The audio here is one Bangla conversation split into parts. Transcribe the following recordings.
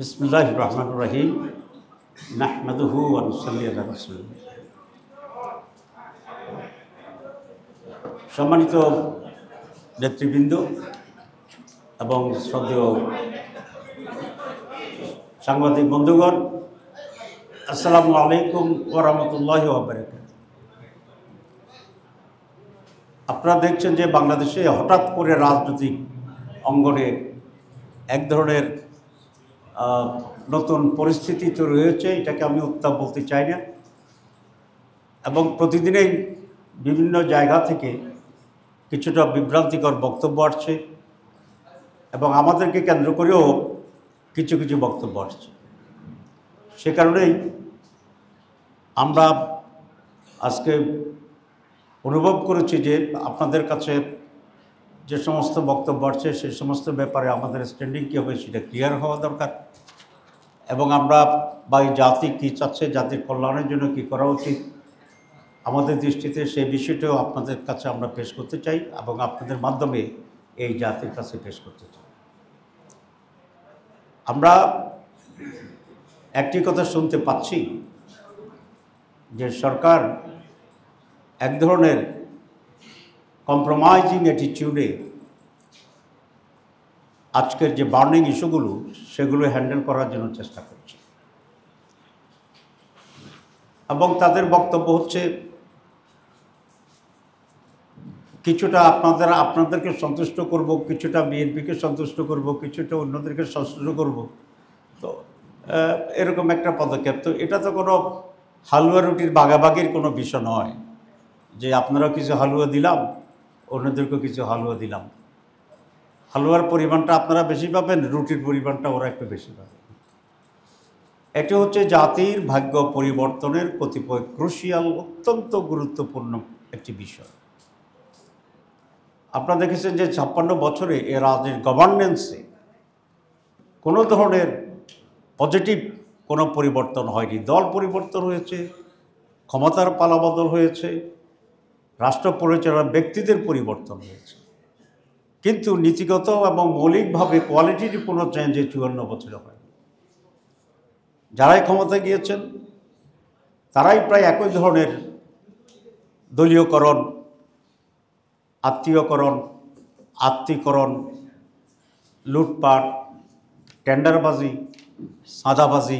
বিসমিল্লাহির রহমানির রহিম নাহমাদুহু ওয়া নুসাল্লি আলা রাসূলিল্লাহ। সম্মানিত নেতৃবৃন্দ এবং শ্রদ্ধেয় সাংবাদিক বন্ধুগণ, আসসালামু আলাইকুম ওয়া রাহমাতুল্লাহি ওয়া বারাকাতুহু। আপনারা দেখছেন যে বাংলাদেশে হঠাৎ করে রাজনৈতিক অঙ্গনে এক ধরনের নতুন পরিস্থিতি তৈরি হয়েছে। এটাকে আমি উত্তাপ বলতে চাই না, এবং প্রতিদিনেই বিভিন্ন জায়গা থেকে কিছুটা বিভ্রান্তিকর বক্তব্য আসছে এবং আমাদেরকে কেন্দ্র করেও কিছু কিছু বক্তব্য আসছে। সে কারণেই আমরা আজকে অনুভব করেছি যে আপনাদের কাছে যে সমস্ত বক্তব্য আসছে সেই সমস্ত ব্যাপারে আমাদের স্ট্যান্ডিং কী হবে সেটা ক্লিয়ার হওয়া দরকার, এবং আমরা বা এই জাতি কী চাচ্ছে, জাতির কল্যাণের জন্য কী করা উচিত আমাদের দৃষ্টিতে সেই বিষয়টাও আপনাদের কাছে আমরা পেশ করতে চাই এবং আপনাদের মাধ্যমে এই জাতির কাছে পেশ করতে চাই। আমরা একটি কথা শুনতে পাচ্ছি যে সরকার এক ধরনের কম্প্রোমাইজিং অ্যাটিটিউডে আজকের যে বার্নিং ইস্যুগুলো সেগুলো হ্যান্ডেল করার জন্য চেষ্টা করছে, এবং তাদের বক্তব্য হচ্ছে কিছুটা আপনাদেরকে সন্তুষ্ট করব, কিছুটা বিএনপিকে সন্তুষ্ট করব, কিছুটা অন্যদেরকে সন্তুষ্ট করব। তো এরকম একটা পদক্ষেপ। তো এটা তো কোনো হালুয়া রুটির ভাগাভাগির কোনো বিষয় নয় যে আপনারা কিছু হালুয়া দিলাম, অন্যদেরকেও কিছু হালুয়া দিলাম। হালুয়ার পরিমাণটা আপনারা বেশি পাবেন, রুটির পরিমাণটা ওরা একটু বেশি পাবে। এটি হচ্ছে জাতির ভাগ্য পরিবর্তনের কতিপয় ক্রুশিয়াল, অত্যন্ত গুরুত্বপূর্ণ একটি বিষয়। আপনারা দেখেছেন যে 56 বছরে এ রাজ্যের গভর্নেন্সে কোনো ধরনের পজিটিভ কোনো পরিবর্তন হয়নি। দল পরিবর্তন হয়েছে, ক্ষমতার পালাবদল হয়েছে, রাষ্ট্র পরিচালনার ব্যক্তিদের পরিবর্তন হয়েছে, কিন্তু নীতিগত এবং মৌলিকভাবে কোয়ালিটির কোনো চেঞ্জ 54 বছরে হয়নি। যারাই ক্ষমতায় গিয়েছেন তারাই প্রায় একই ধরনের দলীয়করণ, আত্মীয়করণ, আত্মীকরণ, লুটপাট, টেন্ডারবাজি, সাদাবাজি,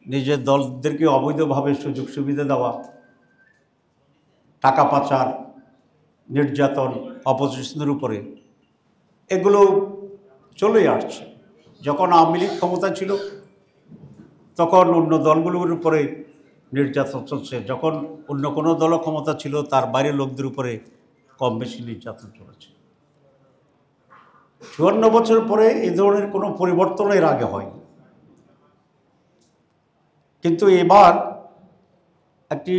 নিজের দলদেরকে অবৈধভাবে সুযোগ সুবিধা দেওয়া, টাকা পাচার, নির্যাতন অপোজিশনের উপরে, এগুলো চলেই আসছে। যখন আওয়ামী লীগ ক্ষমতা ছিল তখন অন্য দলগুলোর উপরে নির্যাতন চলছে, যখন অন্য কোনো দলও ক্ষমতা ছিল তার বাইরের লোকদের উপরে কম বেশি নির্যাতন চলেছে। 54 বছর পরে এই ধরনের কোনো পরিবর্তন এর আগে হয়নি, কিন্তু এবার একটি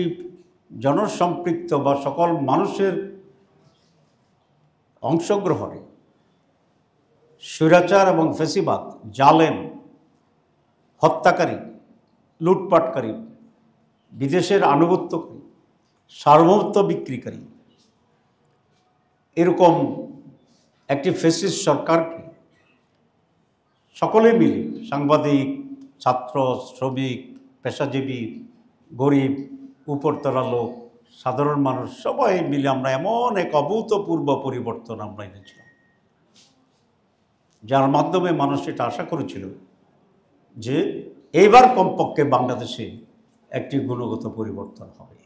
জনসম্পৃক্ত বা সকল মানুষের অংশগ্রহণে স্বৈরাচার এবং ফ্যাসিবাদ, জালেম, হত্যাকারী, লুটপাটকারী, বিদেশের আনুগত্যকারী, সার্বভৌমত্ব বিক্রিকারী, এরকম একটি ফ্যাসিস্ট সরকারকে সকলে মিলে, সাংবাদিক, ছাত্র, শ্রমিক, পেশাজীবী, গরিব, উপরতলা লোক, সাধারণ মানুষ, সবাই মিলে আমরা এমন এক অভূতপূর্ব পরিবর্তন আমরা এনেছিলাম, যার মাধ্যমে মানুষ এটা আশা করেছিল যে এইবার কমপক্ষে বাংলাদেশে একটি গুণগত পরিবর্তন হবে।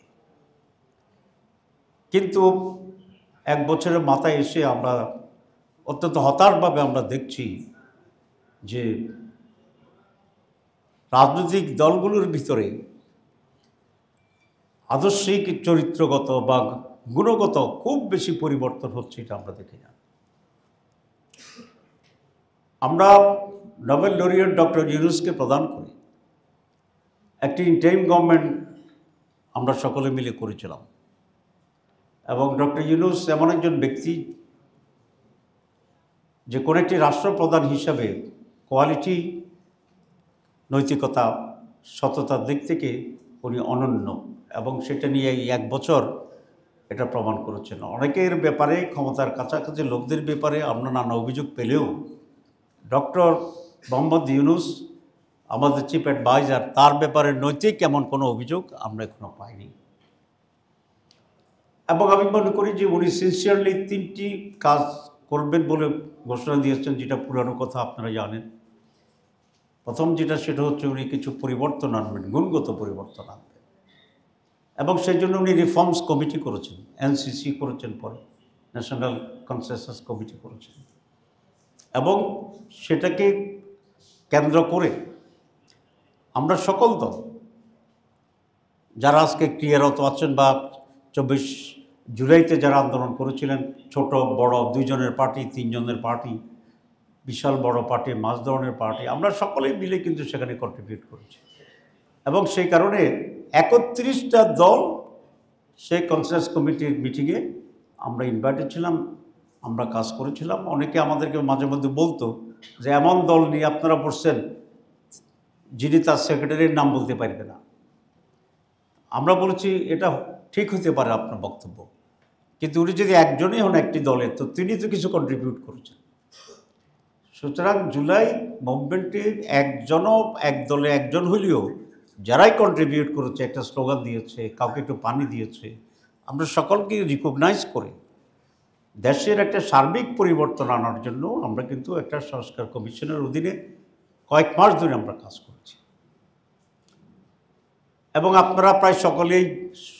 কিন্তু এক বছরের মাথায় এসে আমরা অত্যন্ত হতাশভাবে আমরা দেখছি যে রাজনৈতিক দলগুলোর ভিতরে আদর্শিক, চরিত্রগত বা গুণগত খুব বেশি পরিবর্তন হচ্ছে, এটা আমরা দেখি না। আমরা নোবেল লরিয়েট ডক্টর ইউনূসকে প্রদান করি একটি ইন্টারিম গভর্নমেন্ট আমরা সকলে মিলে করেছিলাম, এবং ডক্টর ইউনূস এমন একজন ব্যক্তি যে কোনো একটি রাষ্ট্রপ্রধান হিসাবে কোয়ালিটি, নৈতিকতা, সততার দিক থেকে উনি অনন্য, এবং সেটা নিয়ে এই এক বছর এটা প্রমাণ করেছেন। অনেকের ব্যাপারে, ক্ষমতার কাছাকাছি লোকদের ব্যাপারে আমরা নানা অভিযোগ পেলেও ডক্টর মোহাম্মদ ইউনূস আমাদের চিফ অ্যাডভাইজার, তার ব্যাপারে নৈতিক এমন কোনো অভিযোগ আমরা এখনো পাইনি। এবং আমি মনে করি যে উনি সিনসিয়ারলি 3টি কাজ করবেন বলে ঘোষণা দিয়েছেন, যেটা পুরানো কথা আপনারা জানেন। প্রথম যেটা, সেটা হচ্ছে উনি কিছু পরিবর্তন আনবেন, গুণগত পরিবর্তন আনবেন, এবং সেই জন্য উনি রিফর্মস কমিটি করেছেন, এনসিসি করেছেন, পরে ন্যাশনাল কনসেনসাস কমিটি করেছেন, এবং সেটাকে কেন্দ্র করে আমরা সকল দল যারা আজকে ক্রিয়ারত আছেন বা 24 জুলাইতে যারা আন্দোলন করেছিলেন, ছোট বড় 2 জনের পার্টি, 3 জনের পার্টি, বিশাল বড় পার্টি, মাঝ ধরনের পার্টি, আমরা সকলেই মিলে কিন্তু সেখানে কন্ট্রিবিউট করেছি। এবং সেই কারণে 31টা দল সেই কনসেনসাস কমিটির মিটিংয়ে আমরা ইনভাইটেড ছিলাম, আমরা কাজ করেছিলাম। অনেকে আমাদেরকে মাঝে মধ্যে বলতো যে এমন দল নিয়ে আপনারা বসছেন যিনি তার সেক্রেটারির নাম বলতে পারবে না। আমরা বলেছি এটা ঠিক হতে পারে আপনার বক্তব্য, কিন্তু উনি যদি একজনই হন একটি দলের, তো তিনি তো কিছু কন্ট্রিবিউট করেছেন। সুতরাং জুলাই মুভমেন্টে একজনও, এক দলে একজন হলেও যারাই কন্ট্রিবিউট করেছে, একটা স্লোগান দিয়েছে, কাউকে একটু পানি দিয়েছে, আমরা সকলকে রিকগনাইজ করে দেশের একটা সার্বিক পরিবর্তন আনার জন্য আমরা কিন্তু একটা সংস্কার কমিশনের অধীনে কয়েক মাস ধরে আমরা কাজ করছি। এবং আপনারা প্রায় সকলেই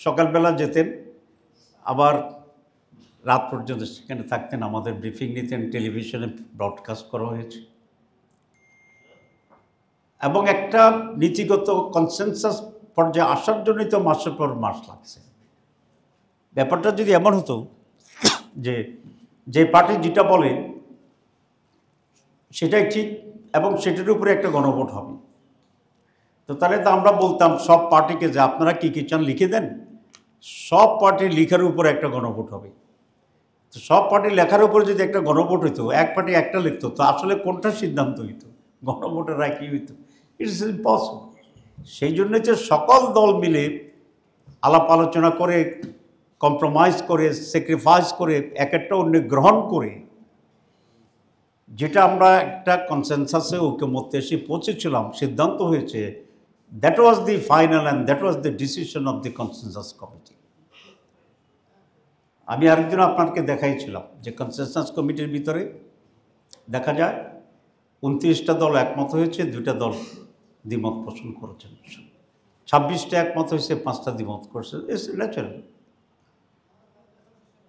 সকালবেলা যেতেন, আবার রাত পর্যন্ত সেখানে থাকতেন, আমাদের ব্রিফিং নিতেন, টেলিভিশনে ব্রডকাস্ট করা হয়েছে। এবং একটা নীতিগত কনসেনসাস পর্যায়ে আসার জন্যই তো মাসের পর মাস লাগছে। ব্যাপারটা যদি এমন হতো যে পার্টি যেটা বলে সেটাই ঠিক এবং সেটার উপরে একটা গণভোট হবে, তো তাহলে তো আমরা বলতাম সব পার্টিকে যে আপনারা কী কী চান লিখে দেন, সব পার্টির লিখার উপরে একটা গণভোট হবে। তো সব পার্টি লেখার উপরে যদি একটা গণভোট হইতো, এক পার্টি একটা লিখতো, তো আসলে কোনটা সিদ্ধান্ত হইতো, গণভোটের রায় কী হইতো? It's impossible. সেই জন্যই যে সকল দল মিলে আলাপ আলোচনা করে, কম্প্রোমাইজ করে, স্যাক্রিফাইস করে, এক একটা অন্য গ্রহণ করে, যেটা আমরা একটা কনসেনসাসে ঐক্যমত্যে এসে পৌঁছেছিলাম, সিদ্ধান্ত হয়েছে, that was the final and that was the decision of the consensus committee. আমি আরেকদিন আপনাকে দেখাইছিলাম যে কনসেনসাস কমিটির ভিতরে দেখা যায় 29টা দল একমত হয়েছে, 2টা দল দ্বিমত পোষণ করেছেন, 26টা একমত হয়েছে, 5টা দ্বিমত করছে। It's natural.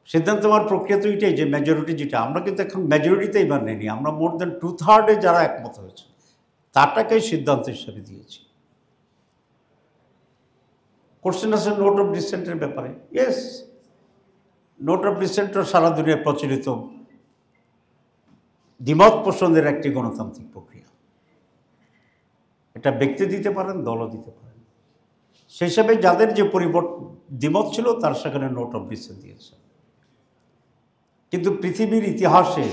সিদ্ধান্ত হওয়ার প্রক্রিয়া তো এটাই যে মেজরিটি যেটা, আমরা কিন্তু এখন মেজরিটিতেই এবার নেইনি, আমরা মোর দেন 2/3 যারা একমত হয়েছে তারটাকেই সিদ্ধান্ত হিসেবে দিয়েছি। কোশ্চেন আছে নোট অফ ডিসেন্টের ব্যাপারে। ইয়েস, নোট অফ ডিসেন্টও সারা দুনিয়ায় প্রচলিত দ্বিমত পোষণের একটি গণতান্ত্রিক প্রক্রিয়া। এটা ব্যক্তি দিতে পারেন, দলও দিতে পারেন। সেই হিসাবে যাদের যে দ্বিমত ছিল তার সেখানে নোট অফ ডিসেন্ট দিয়েছে। কিন্তু পৃথিবীর ইতিহাসে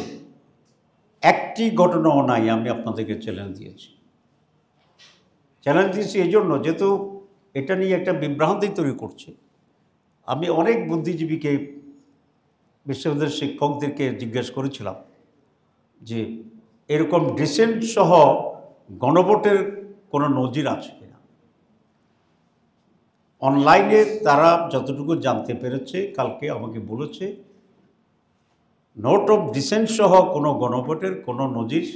একটি ঘটনাও নাই, আমি আপনাদেরকে চ্যালেঞ্জ দিয়েছি এই জন্য যেহেতু এটা নিয়ে একটা বিভ্রান্তি তৈরি করছে। আমি অনেক বুদ্ধিজীবীকে, বিশ্ববিদ্যালয়ের শিক্ষকদেরকে জিজ্ঞেস করেছিলাম যে এরকম ডিসেন্ট সহ গণভোটের কোনো নজির আছে কিনা। অনলাইনে তারা যতটুকু জানতে পেরেছে কালকে আমাকে বলেছে নোট অফ ডিসেন্ট সহ কোনো গণভোটের কোনো নজির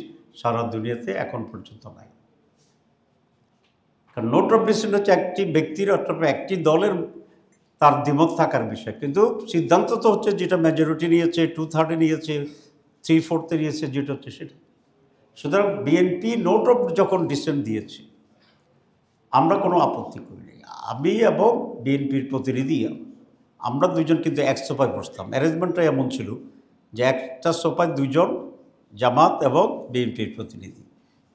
সারা দুনিয়াতে এখন পর্যন্ত নাই। কারণ নোট অফ ডিসেন্ট হচ্ছে একটি ব্যক্তির অথবা একটি দলের তার দ্বিমত থাকার বিষয়, কিন্তু সিদ্ধান্ত তো হচ্ছে যেটা মেজরিটি নিয়েছে, 2/3 নিয়েছে, 3/4 নিয়েছে, যেটা হচ্ছে সেটা। সুতরাং বিএনপি নোট অফ যখন ডিসেন্ট দিয়েছে আমরা কোনো আপত্তি করিনি। আমি এবং বিএনপির প্রতিনিধি আমরা দুজন কিন্তু এক সোফায় বসতাম। অ্যারেঞ্জমেন্টটা এমন ছিল যে একটা সোফায় 2 জন জামাত এবং বিএনপির প্রতিনিধি,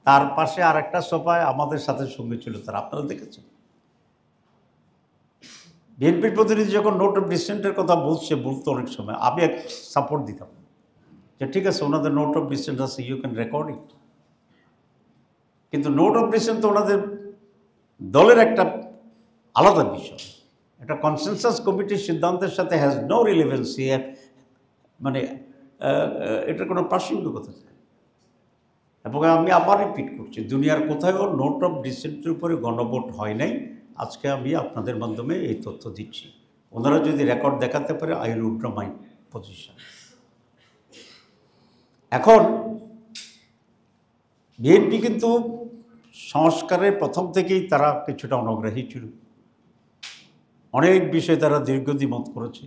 তার পাশে আর একটা সোফায় আমাদের সাথে সঙ্গে ছিল তারা, আপনারা দেখেছেন। বিএনপির প্রতিনিধি যখন নোট অফ ডিসেন্টের কথা বলতো অনেক সময় আমি এক সাপোর্ট দিতাম যে ঠিক আছে ওনাদের নোট অফ ডিসেন্ট আছে, ইউ ক্যান রেকর্ড ইট। কিন্তু নোট অফ ডিসেন্ট তো ওনাদের দলের একটা আলাদা বিষয়, একটা কনসেনসাস কমিটির সিদ্ধান্তের সাথে হ্যাজ নো রিলেভেন্সি, মানে এটার কোনো প্রাসঙ্গিকতা নেই। এবং আমি আবার রিপিট করছি, দুনিয়ার কোথাও নোট অফ ডিসেন্টের উপরে গণভোট হয় নাই। আজকে আমি আপনাদের মাধ্যমে এই তথ্য দিচ্ছি। ওনারা যদি রেকর্ড দেখাতে পারে, I will withdraw my position. এখন বিএনপি কিন্তু সংস্কারের প্রথম থেকেই তারা কিছুটা অনগ্রাহী ছিল। অনেক বিষয়ে তারা দীর্ঘদ্বিমত করেছে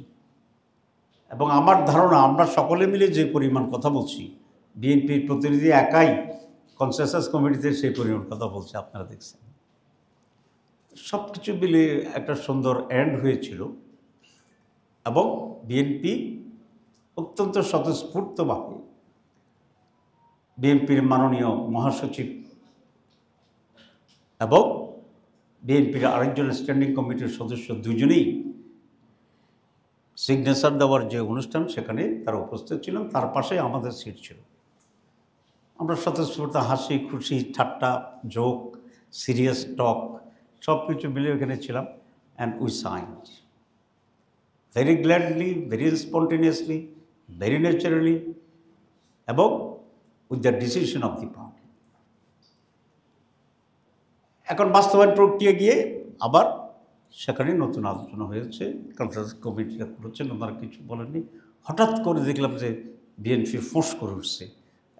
এবং আমার ধারণা আমরা সকলে মিলে যে পরিমাণ কথা বলছি, বিএনপির প্রতিনিধি একাই কনসেনসাস কমিটিতে সেই পরিমাণ কথা বলছে, আপনারা দেখছেন। সব কিছু মিলে একটা সুন্দর এন্ড হয়েছিল এবং বিএনপি অত্যন্ত স্বতঃস্ফূর্তভাবে বিএনপির মাননীয় মহাসচিব এবং বিএনপির আরেকজন স্ট্যান্ডিং কমিটির সদস্য দুজনেই সিগনেচার দেওয়ার যে অনুষ্ঠান, সেখানে তারা উপস্থিত ছিলেন। তার পাশে আমাদের সিট ছিল। আমরা স্বতঃস্ফূর্ত হাসি খুশি ঠাট্টা জোক সিরিয়াস টক সব কিছু মিলে ওখানে ছিলাম। And we signed very gladly, very spontaneously, very naturally এবং with the decision of the party. এখন বাস্তবায়ন প্রক্রিয়া গিয়ে আবার সেখানে নতুন আলোচনা হয়েছে, কনসাস কমিটিরা করেছেন, ওনারা কিছু বলেননি। হঠাৎ করে দেখলাম যে বিএনপি ফোঁস করে উঠছে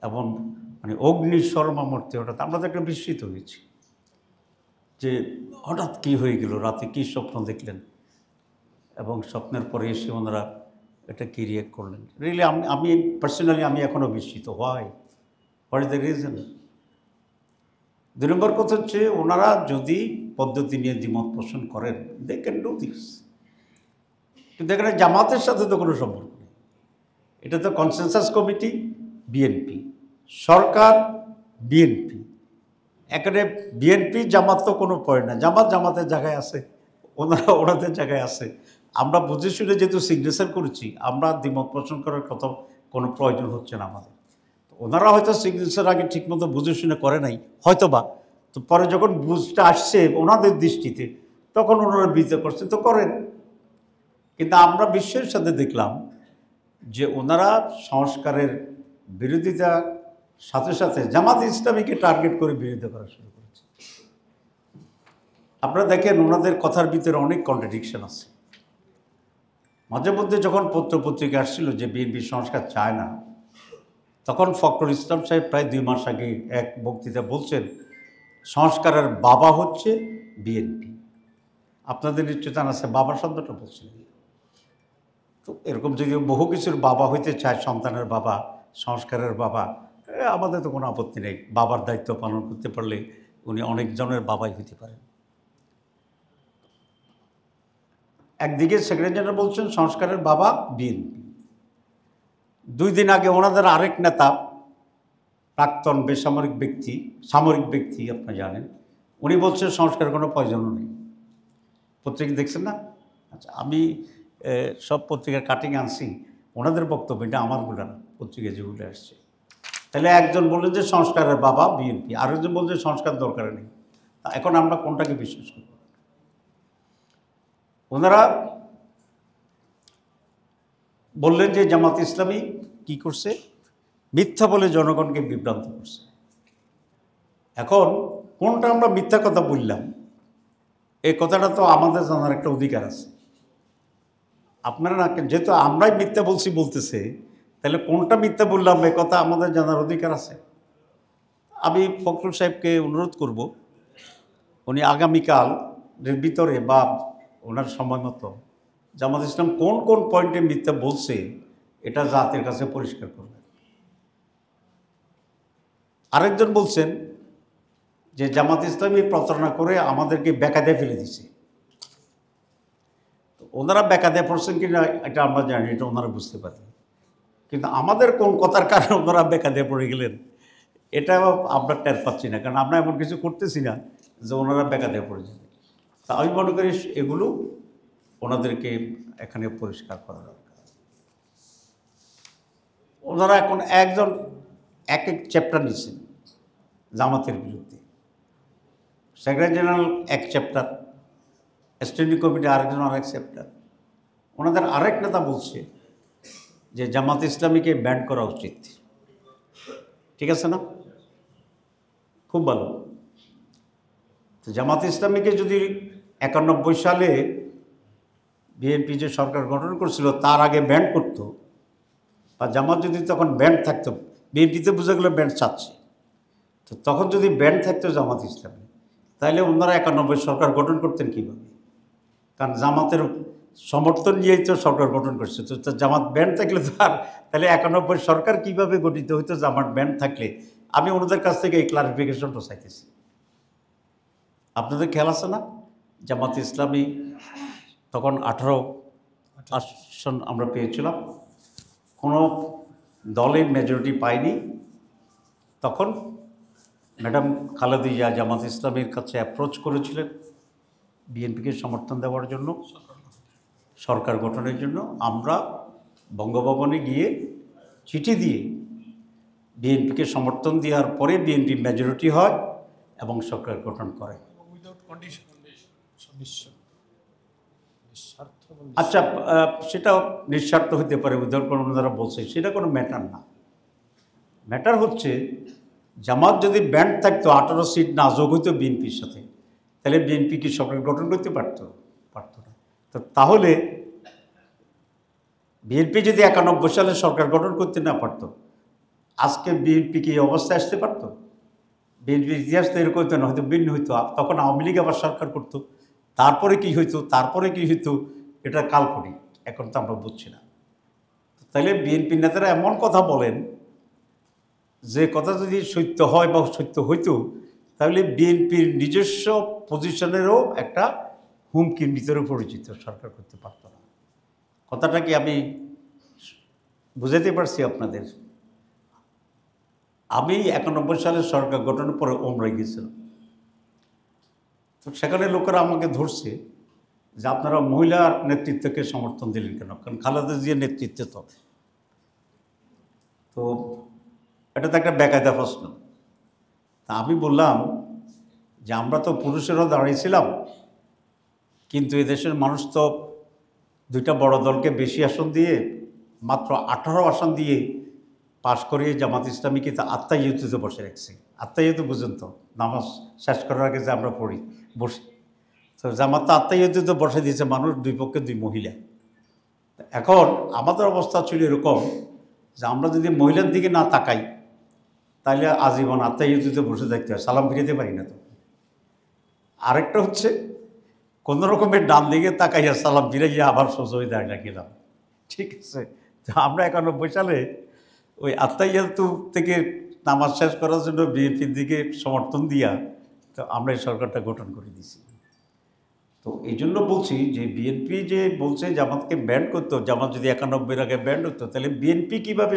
এবং মানে অগ্নিশর্মা মূর্তি। হঠাৎ আমরা তো একটা বিস্মিত হয়েছি যে হঠাৎ কী হয়ে গেল, রাতে কী স্বপ্ন দেখলেন এবং স্বপ্নের পরে এসে ওনারা এটা কী রিয়েক্ট করলেন। রিয়েলি আমি পার্সোনালি আমি এখনও বিস্মিত। What is the reason? 2 নম্বর কথা হচ্ছে, ওনারা যদি পদ্ধতি নিয়ে দ্বিমত পোষণ করেন, দে ক্যান ডু দিস, কিন্তু এখানে জামাতের সাথে তো কোনো সম্পর্ক নেই। এটা তো কনসেনসাস কমিটি বিএনপি, সরকার বিএনপি, এখানে বিএনপি জামাত তো কোনো পয়েন্ট না। জামাত জামাতের জায়গায় আছে, ওনারা ওনাদের জায়গায় আছে। আমরা বুঝে শুনে যেহেতু সিগনেচার করেছি, আমরা দ্বিমত পোষণ করার কথা কোনো প্রয়োজন হচ্ছে না আমাদের। ওনারা হয়তো সিগনেচার আগে ঠিকমতো বুঝে শুনে করে নাই হয়তো বা, তো পরে যখন বুঝটা আসছে ওনাদের দৃষ্টিতে, তখন ওনারা বিরোধিতা করছে, তো করেন। কিন্তু আমরা বিশ্বের সাথে দেখলাম যে ওনারা সংস্কারের বিরোধিতা সাথে সাথে জামাত ইসলামীকে টার্গেট করে বিরোধিতা করা শুরু করেছে। আপনারা দেখেন ওনাদের কথার ভিতরে অনেক কন্ট্রাডিকশন আছে। মাঝে মধ্যে যখন পত্রপত্রিকা আসছিল যে বিএনপি সংস্কার চায় না, তখন ফখরুল ইসলাম সাহেব প্রায় 2 মাস আগে এক বক্তৃতা বলছেন সংস্কারের বাবা হচ্ছে বিএনপি। আপনাদের নিশ্চয় জানা আছে, বাবা শব্দটা বলছেন। তো এরকম যদি বহু কিছুর বাবা হইতে চায়, সন্তানের বাবা, সংস্কারের বাবা, আমাদের তো কোনো আপত্তি নেই। বাবার দায়িত্ব পালন করতে পারলে উনি অনেকজনের বাবাই হইতে পারেন। একদিকে সেক্রেটারি জেনারেল বলছেন সংস্কারের বাবা বিএনপি। 2 দিন আগে ওনাদের আরেক নেতা, প্রাক্তন বেসামরিক ব্যক্তি, সামরিক ব্যক্তি আপনারা জানেন, উনি বলছেন সংস্কারের কোনো প্রয়োজনও নেই। পত্রিকা দেখছেন না? আচ্ছা, আমি সব পত্রিকার কাটিং আনছি, ওনাদের বক্তব্য, এটা আমারগুলো না, পত্রিকা যেগুলো আসছে। তাহলে একজন বললেন যে সংস্কারের বাবা বিএনপি, আরেকজন বলছেন সংস্কার দরকার নেই। এখন আমরা কোনটাকে বিশ্বাস করব? ওনারা বললেন যে জামাত ইসলামী কি করছে, মিথ্যা বলে জনগণকে বিভ্রান্ত করছে। এখন কোনটা আমরা মিথ্যা কথা বললাম, এই কথাটা তো আমাদের জানার একটা অধিকার আছে। আপনারা না, যেহেতু আমরাই মিথ্যা বলছি বলতেছে, তাহলে কোনটা মিথ্যা বললাম এ কথা আমাদের জানার অধিকার আছে। আমি ফখরুল সাহেবকে অনুরোধ করব, উনি আগামীকালের ভিতরে বা ওনার সময় মতো জামাত ইসলাম কোন কোন পয়েন্টে মিথ্যা বলছে এটা জাতির কাছে পরিষ্কার করবেন। আরেকজন বলছেন যে জামাত ইসলামী প্রতারণা করে আমাদেরকে বেকায়দায় ফেলে দিছে। তো ওনারা বেকায়দায় পড়ছেন কিনা এটা আমরা জানি, এটা ওনারা বুঝতে পারেন, কিন্তু আমাদের কোন কথার কারণে ওনারা বেকায়দায় পড়ে গেলেন এটাও আমরা টের পাচ্ছি না, কারণ আমরা এমন কিছু করতেছি না যে ওনারা বেকায়দায় পড়ে যাবে। তা আমি মনে করি এগুলো ওনাদেরকে এখানে পরিষ্কার করা দরকার। ওনারা এখন একজন এক চ্যাপ্টার নিচ্ছেন জামাতের বিরুদ্ধে, সেক্রেটারি জেনারেল এক চ্যাপ্টার, স্ট্যান্ডিং কমিটি আরেকজন আরেক চ্যাপ্টার। ওনাদের আরেক নেতা বলছে যে জামাত ইসলামীকে ব্যান করা উচিত। ঠিক আছে না? খুব ভালো। তো জামাত ইসলামীকে যদি 91 সালে বিএনপি যে সরকার গঠন করছিল তার আগে ব্যান্ড করতো, বা জামাত যদি তখন ব্যান্ড থাকতো, বিএনপিতে বোঝা গেলো ব্যান্ড চাচ্ছে, তো তখন যদি ব্যান্ড থাকতো জামাত ইসলামী, তাহলে ওনারা 91 সরকার গঠন করতেন কীভাবে? কারণ জামাতের সমর্থন নিয়েই তো সরকার গঠন করছে। তো জামাত ব্যান্ড থাকলে তো আর তাহলে 91 সরকার কীভাবে গঠিত হইতো জামাত ব্যান্ড থাকলে? আমি ওনাদের কাছ থেকে এই ক্লারিফিকেশনটা চাইতেছি। আপনাদের খেয়াল আছে না, জামাত ইসলামী তখন 18 আসন আমরা পেয়েছিলাম, কোনো দলে মেজরিটি পায়নি। তখন ম্যাডাম খালেদা জিয়া জামাত ইসলামীর কাছে অ্যাপ্রোচ করেছিলেন বিএনপিকে সমর্থন দেওয়ার জন্য, সরকার গঠনের জন্য। আমরা বঙ্গভবনে গিয়ে চিঠি দিয়ে বিএনপিকে সমর্থন দেওয়ার পরে বিএনপি মেজরিটি হয় এবং সরকার গঠন করে। আচ্ছা, সেটাও নিঃস্বার্থ হতে পারে, উদাহরণ যারা বলছে সেটা কোনো ম্যাটার না। ম্যাটার হচ্ছে জামাত যদি ব্যান্ড থাকতো, 18 সিট না যোগ হইতো বিএনপির সাথে, তাহলে বিএনপি কি সরকার গঠন করতে পারতো? পারতো না। তো তাহলে বিএনপি যদি 91 সালে সরকার গঠন করতে না পারতো, আজকে বিএনপি কি অবস্থায় আসতে পারতো? বিএনপির ইতিহাস তো এরকম হতো না, হয়তো ভিন্ন হইতো। তখন আওয়ামী লীগ আবার সরকার করতো, তারপরে কি হইতো, এটা কাল্পনিক, এখন তো আমরা বুঝছি না। তাইলে বিএনপি নেতারা এমন কথা বলেন, যে কথা যদি সত্য হয় বা সত্য হইতো, তাহলে বিএনপির নিজস্ব পজিশনেরও একটা হুমকির ভিতরে পরিচিত, সরকার করতে পারত না। কথাটা কি আমি বুঝাতে পারছি আপনাদের? আমি 91 সালে সরকার গঠনের পরে ওমরায় গিয়েছিলাম। তো সেখানে লোকেরা আমাকে ধরছে যে আপনারা মহিলার নেতৃত্বকে সমর্থন দিলেন কেন? কারণ খালেদা জিয়ার নেতৃত্বে তো এটা তো একটা বেকায়দা প্রশ্ন। তা আমি বললাম যে আমরা তো পুরুষেরও দাঁড়িয়েছিলাম, কিন্তু এদেশের মানুষ তো দুইটা বড় দলকে বেশি আসন দিয়ে, মাত্র 18 আসন দিয়ে পাশ করিয়ে জামাত ইসলামীকে তো আত্মাইয়ুতে বসে রাখছে। আত্মাইয়ুত বুঝেন তো, নামাজ শেষ করার আগে যে আমরা পড়ি বসে, তো জামাত তো আত্মাইয়ুতে বসে দিয়েছে মানুষ, দুই পক্ষে দুই মহিলা। এখন আমাদের অবস্থা ছিল এরকম যে আমরা যদি মহিলার দিকে না তাকাই, তাহলে আজীবন আত্মাইয়ুতে বসে থাকতে হয়, সালাম ফিরাতে পারি না। তো আরেকটা হচ্ছে কোনো রকমের ডান দিকে তাকাইয়া সালাম ফিরাইয়া আবার সোজা হয়ে দাঁড়িয়ে গেলাম, ঠিক আছে? তো আমরা 91 সালে ওই আত্মাইয়াতু থেকে নামাজ শেষ করার জন্য বিএনপির দিকে সমর্থন দিয়া তো আমরা এই সরকারটা গঠন করে দিয়েছি। তো এই জন্য বলছি যে বিএনপি যে বলছে জামাতকে ব্যান্ড করতো, জামাত যদি 91 আগে ব্যান্ড হতো, তাহলে বিএনপি কীভাবে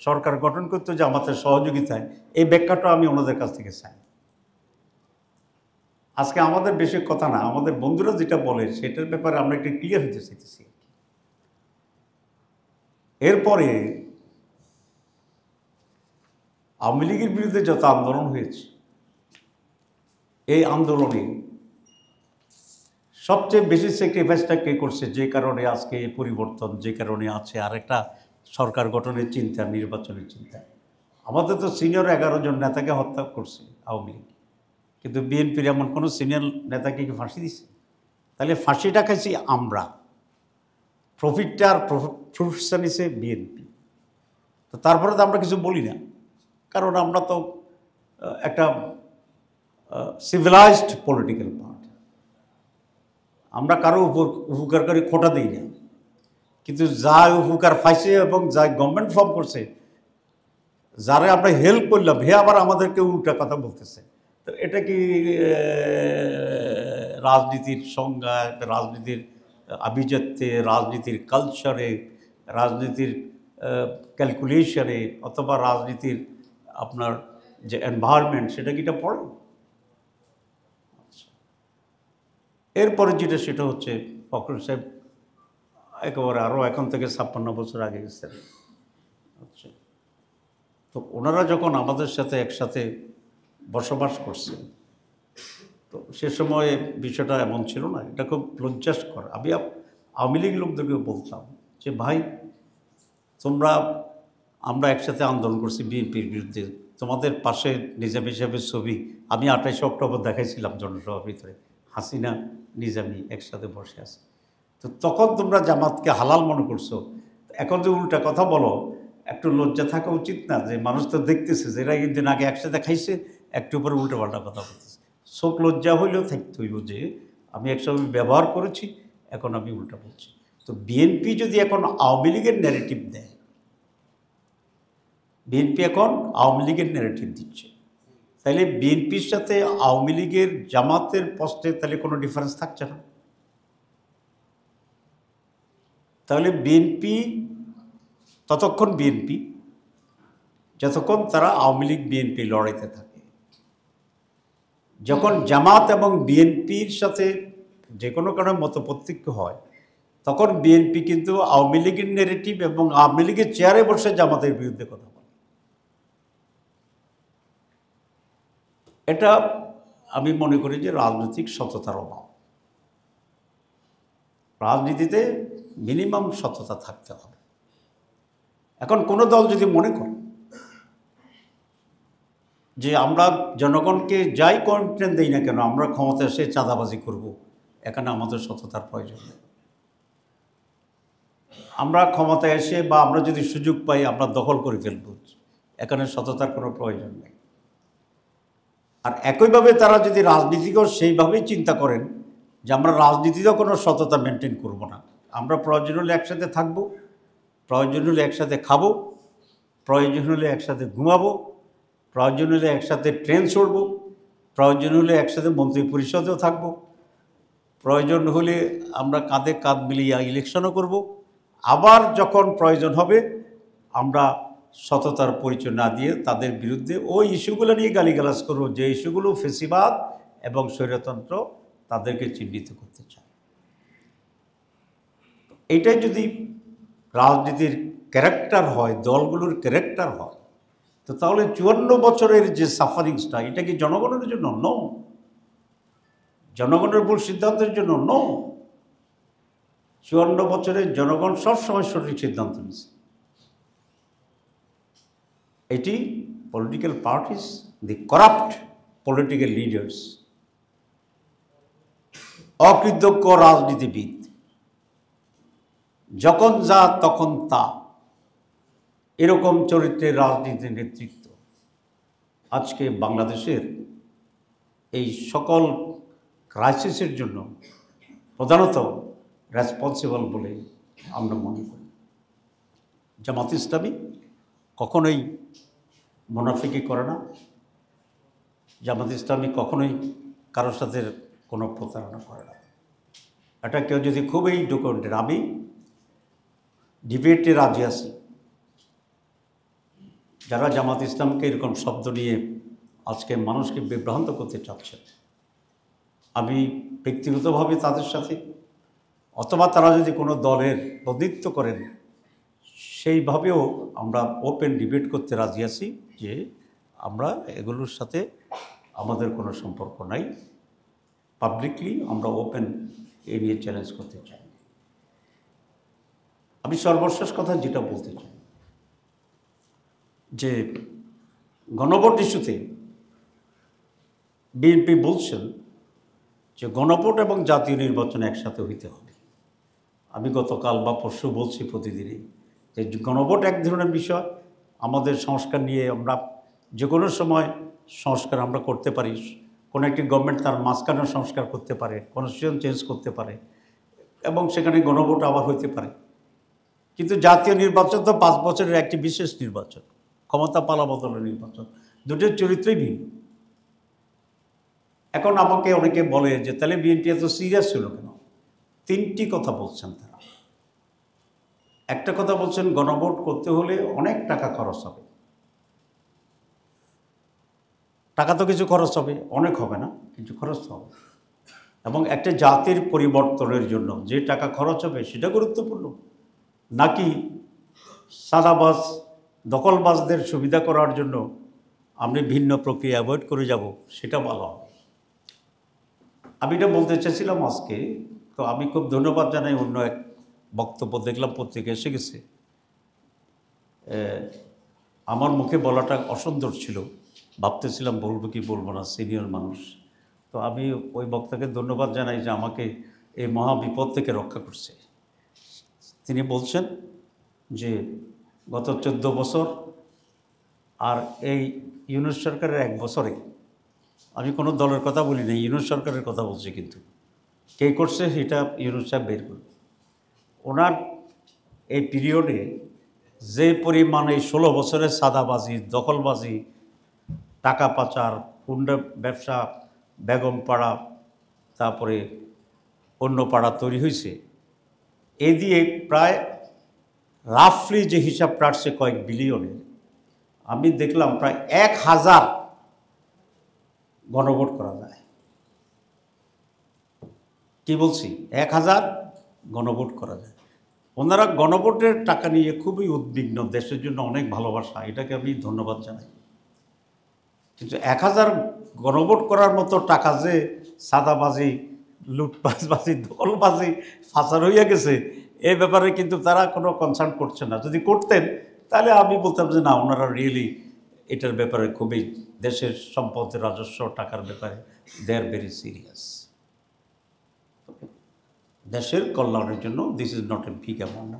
সরকার গঠন করতো জামাতের সহযোগিতায়, এই ব্যাখ্যাটা আমি ওনাদের কাছ থেকে চাই। আজকে আমাদের বেশি কথা না, আমাদের বন্ধুরা যেটা বলে সেটার ব্যাপারে আমরা একটু ক্লিয়ার হতে চাইতেছি। এরপরে আওয়ামী লীগের বিরুদ্ধে যত আন্দোলন হয়েছে, এই আন্দোলনে সবচেয়ে বেশি স্যাক্রিফাইসটা কে করছে, যে কারণে আজকে এই পরিবর্তন, যে কারণে আছে আরেকটা সরকার গঠনের চিন্তা, নির্বাচনের চিন্তা। আমাদের তো সিনিয়র 11 জন নেতাকে হত্যা করছে আওয়ামী লীগ, কিন্তু বিএনপির এমন কোনো সিনিয়র নেতাকে কি ফাঁসি দিছে? তাহলে ফাঁসিটা খাইছি আমরা, প্রফিটটা আর প্রফেশন হিসে বিএনপি। তো তারপরে তো আমরা কিছু বলি না, কারণ আমরা তো একটা সিভিলাইজড পলিটিক্যাল পার্টি, আমরা কারো উপকারকারী খোটা দিই না। কিন্তু যা উপকার পাইছে এবং যা গভর্নমেন্ট ফর্ম করছে, যারা আমরা হেল্প করলাম, হে আবার আমাদেরকে উল্টা কথা বলতেছে। তো এটা কি রাজনীতির সংজ্ঞা, রাজনীতির আভিজাত্যে, রাজনীতির কালচারে, রাজনীতির ক্যালকুলেশনে, অথবা রাজনীতির আপনার যে এনভায়রনমেন্ট, সেটা কি এটা পড়ে? এরপরে যেটা সেটা হচ্ছে ফখরুল সাহেব একেবারে আরও এখন থেকে 56 বছর আগে গেছেন। আচ্ছা, তো ওনারা যখন আমাদের সাথে একসাথে বসবাস করছেন, তো সে সময় বিষয়টা এমন ছিল না, এটা খুব লজ্জাস্কর। আমি আওয়ামী লীগ লোকদেরকে বলতাম যে ভাই, আমরা একসাথে আন্দোলন করছি বিএনপির বিরুদ্ধে, তোমাদের পাশে নিজামী সাহেবের ছবি আমি 28 অক্টোবর দেখাইছিলাম জনসভার ভিতরে, হাসিনা নিজামী একসাথে বসে আছে। তো তখন তোমরা জামাতকে হালাল মনে করছো, এখন যে উল্টা কথা বলো, একটু লজ্জা থাকা উচিত না? যে মানুষ তো দেখতেছে যে এরা কিন্তু আগে একসাথে খাইছে, একটু পরে উল্টো পাল্টা কথা বলতেছে। শোক লজ্জা হইলেও থাকতে হইব যে আমি একসময় ব্যবহার করেছি, এখন আমি উল্টা বলছি। তো বিএনপি যদি এখন আওয়ামী লীগের ন্যারেটিভ দেয়, বিএনপি এখন আওয়ামী লীগের ন্যারেটিভ দিচ্ছে, তাহলে বিএনপির সাথে আওয়ামী লীগের জামাতের পোস্টে তাহলে কোনো ডিফারেন্স থাকছে না। তাহলে বিএনপি ততক্ষণ বিএনপি যতক্ষণ তারা আওয়ামী লীগ বিএনপি লড়াইতে থাকে। যখন জামাত এবং বিএনপির সাথে যে কোনো কারণে মতপার্থক্য হয়, তখন বিএনপি কিন্তু আওয়ামী লীগের নেগেটিভ এবং আওয়ামী লীগের চেয়ারে বসে জামাতের বিরুদ্ধে কথা বলে। এটা আমি মনে করি যে রাজনৈতিক সততার অভাব। রাজনীতিতে মিনিমাম সততা থাকতে হবে। এখন কোনো দল যদি মনে করে যে আমরা জনগণকে যাই কন্টেন্ট দিই না কেন, আমরা ক্ষমতায় এসে চাঁদাবাজি করব, এখানে আমাদের সততার প্রয়োজন নেই। আমরা ক্ষমতায় এসে বা আমরা যদি সুযোগ পাই আমরা দখল করে ফেলব, এখানে সততার কোনো প্রয়োজন নেই। আর একইভাবে তারা যদি রাজনীতিকেও সেইভাবেই চিন্তা করেন যে আমরা রাজনীতিতেও কোনো সততা মেনটেন করব না, আমরা প্রয়োজন হলে একসাথে থাকবো, প্রয়োজন হলে একসাথে খাবো, প্রয়োজন হলে একসাথে ঘুমাবো, প্রয়োজন হলে একসাথে ট্রেন চড়ব, প্রয়োজন হলে একসাথে মন্ত্রী পরিষদেও থাকবো, প্রয়োজন হলে আমরা কাঁধে কাঁধ মিলিয়ে ইলেকশনও করব, আবার যখন প্রয়োজন হবে আমরা সততার পরিচয় না দিয়ে তাদের বিরুদ্ধে ওই ইস্যুগুলো নিয়ে গালিগালাজ করব, যে ইস্যুগুলো ফেসিবাদ এবং স্বৈরতন্ত্র তাদেরকে চিহ্নিত করতে চায়। এইটাই যদি রাজনীতির ক্যারেক্টার হয়, দলগুলোর ক্যারেক্টার হয়, তো তাহলে 54 বছরের যে সাফারিংসটা, এটা কি জনগণের জন্য? নো। জনগণের ভুল সিদ্ধান্তের জন্য? নো। 54 বছরের জনগণ সবসময় সঠিক সিদ্ধান্ত নিয়েছে। এটি পলিটিক্যাল পার্টিস, দি করাপ্ট পলিটিক্যাল লিডার্স, অকৃতজ্ঞ রাজনীতিবিদ, যখন যা তখন তা, এরকম চরিত্রের রাজনীতির নেতৃত্ব আজকে বাংলাদেশের এই সকল ক্রাইসিসের জন্য প্রধানত রেসপন্সিবল বলে আমরা মনে করি। জামাত ইসলামী কখনোই মুনাফিকি করে না, জামাত ইসলামী কখনোই কারোর সাথে কোনো প্রতারণা করে না। এটা কেউ যদি খুবই ডকুমেন্টেড, আমি ডিবেটে রাজি আছি। যারা জামাত ইসলামকে এরকম শব্দ নিয়ে আজকে মানুষকে বিভ্রান্ত করতে চাচ্ছেন, আমি ব্যক্তিগতভাবে তাদের সাথে, অথবা তারা যদি কোনো দলের প্রতিনিধিত্ব করেন, সেইভাবেও আমরা ওপেন ডিবেট করতে রাজি আছি যে আমরা এগুলোর সাথে আমাদের কোনো সম্পর্ক নাই। পাবলিকলি আমরা ওপেন এ নিয়ে চ্যালেঞ্জ করতে চাই। আমি সর্বশেষ কথা যেটা বলতে চাই যে গণভোট ইস্যুতে বিএনপি বলছেন যে গণভোট এবং জাতীয় নির্বাচন একসাথে হইতে হবে। আমি গতকাল বা পরশু বলছি প্রতিদিনই যে গণভোট এক ধরনের বিষয়, আমাদের সংস্কার নিয়ে আমরা যে কোনো সময় সংস্কার আমরা করতে পারি। কোনো একটি গভর্নমেন্ট তার মাঝখানে সংস্কার করতে পারে, কনস্টিটিউশন চেঞ্জ করতে পারে এবং সেখানে গণভোট আবার হইতে পারে। কিন্তু জাতীয় নির্বাচন তো 5 বছরের একটি বিশেষ নির্বাচন, ক্ষমতা পালাবদলের নির্বাচন, দুটোর চরিত্রই ভিন্ন। এখন আমাকে অনেকে বলে যে তাহলে বিএনপি এত সিরিয়াস ছিল কেন? 3টি কথা বলছেন তারা। একটা কথা বলছেন গণভোট করতে হলে অনেক টাকা খরচ হবে। টাকা তো কিছু খরচ হবে, অনেক হবে না, কিছু খরচ হবে। এবং একটা জাতির পরিবর্তনের জন্য যে টাকা খরচ হবে সেটা গুরুত্বপূর্ণ, নাকি সাদাবাজ দখলবাজদের সুবিধা করার জন্য আমি ভিন্ন প্রক্রিয়া অ্যাভয়েড করে যাব, সেটা ভালো হবে। আমি এটা বলতে চাইছিলাম আজকে। তো আমি খুব ধন্যবাদ জানাই, অন্য এক বক্তব্য দেখলাম পত্রিকা এসে গেছে, আমার মুখে বলাটা অসুন্দর ছিল, ভাবতেছিলাম বলবো কি বলবো না, সিনিয়র মানুষ। তো আমি ওই বক্তাকে ধন্যবাদ জানাই যে আমাকে এই মহা বিপদ থেকে রক্ষা করছে। তিনি বলছেন যে গত 14 বছর আর এই ইউনূস সরকারের 1 বছরে, আমি কোনো দলের কথা বলি না, ইউনূস সরকারের কথা বলছি, কিন্তু কে করছে সেটা ইউনূস সাহেব বের করবে। ওনার এই পিরিয়ডে যে পরিমাণে 16 বছরের সাদাবাজি, দখলবাজি, টাকা পাচার, হুন্ডা ব্যবসা, বেগম পাড়া, তারপরে অন্য পাড়া তৈরি হয়েছে, এ দিয়ে প্রায় রাফলি যে হিসাবটা আসছে কয়েক বিলিয়নের, আমি দেখলাম প্রায় 1000 গণভোট করা যায়। কি বলছি, 1000 গণভোট করা যায়। ওনারা গণভোটের টাকা নিয়ে খুবই উদ্বিগ্ন, দেশের জন্য অনেক ভালোবাসা, এটাকে আমি ধন্যবাদ জানাই। কিন্তু 1000 গণভোট করার মতো টাকা যে সাদাবাজি, লুটপাটবাজি, দখলবাজি, ফাঁসার হইয়া গেছে, এই ব্যাপারে কিন্তু তারা কোনো কনসার্ন করছে না। যদি করতেন তাহলে আমি বলতাম যে না, ওনারা রিয়েলি এটার ব্যাপারে খুবই, দেশের সম্পদের রাজস্ব টাকার ব্যাপারে দে আর ভেরি সিরিয়াস। দেশের কল্যাণের জন্য this is not a big amount.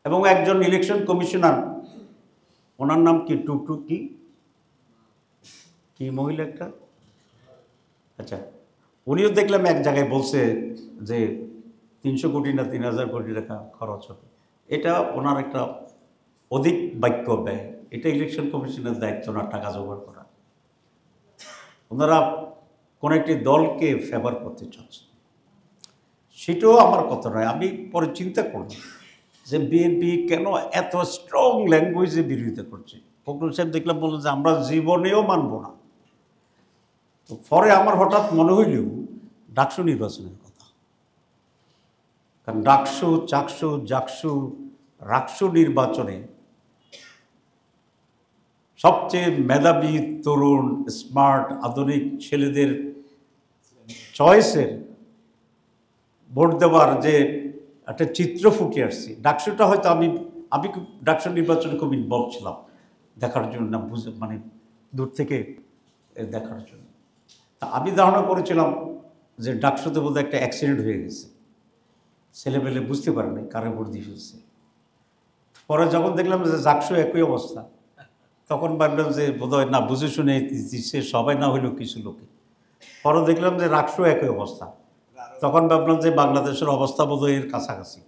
এবং একজন ইলেকশন কমিশনার, ওনার নাম কি, টুটু কি কি মহিলা একটা, আচ্ছা, উনিও দেখলাম এক জায়গায় বলছে যে 300 কোটি না 3000 কোটি টাকা খরচ হবে। এটা ওনার একটা অধিক বাক্য ব্যয়। এটা ইলেকশন কমিশনের দায়িত্ব না টাকা জোগাড় করা। ওনারা কোনো একটি দলকে ফেভার করতে চাচ্ছেন, সেটাও আমার কথা নয়। আমি পরে চিন্তা করলাম যে বিএনপি কেন এত স্ট্রং ল্যাঙ্গুয়েজে বিরোধিতা করছে। ফখরুল সাহেব দেখলাম বললেন যে আমরা জীবনেও মানব না। তো পরে আমার হঠাৎ মনে হইল ডাকসু নির্বাচনের কথা, কারণ ডাকসু, চাকসু, জাকসু, রাকসু নির্বাচনে সবচেয়ে মেধাবী, তরুণ, স্মার্ট, আধুনিক ছেলেদের চয়েসের ভোট দেওয়ার যে একটা চিত্র ফুটে আসছে, ডাকসুটা হয়তো আমি ডাকসু নির্বাচনে খুব ইনভলভ ছিলাম দেখার জন্য, না বুঝে মানে দূর থেকে দেখার জন্য। তা আমি ধারণা করেছিলাম যে ডাকসুতে বোধহয় একটা অ্যাক্সিডেন্ট হয়ে গেছে, ছেলেমেলে বুঝতে পারে নাই কারে ভোট দিয়ে ফেলছে। পরে যখন দেখলাম যে জাকসু একই অবস্থা, তখন ভাবলাম যে বোধহয় না বুঝে শুনে দিচ্ছে, সবাই না হইলেও কিছু লোকে। পরে দেখলাম যে রাকসু একই অবস্থা, তখন ভাবলাম যে বাংলাদেশের অবস্থা বোধহয় এর কাছাকাছি।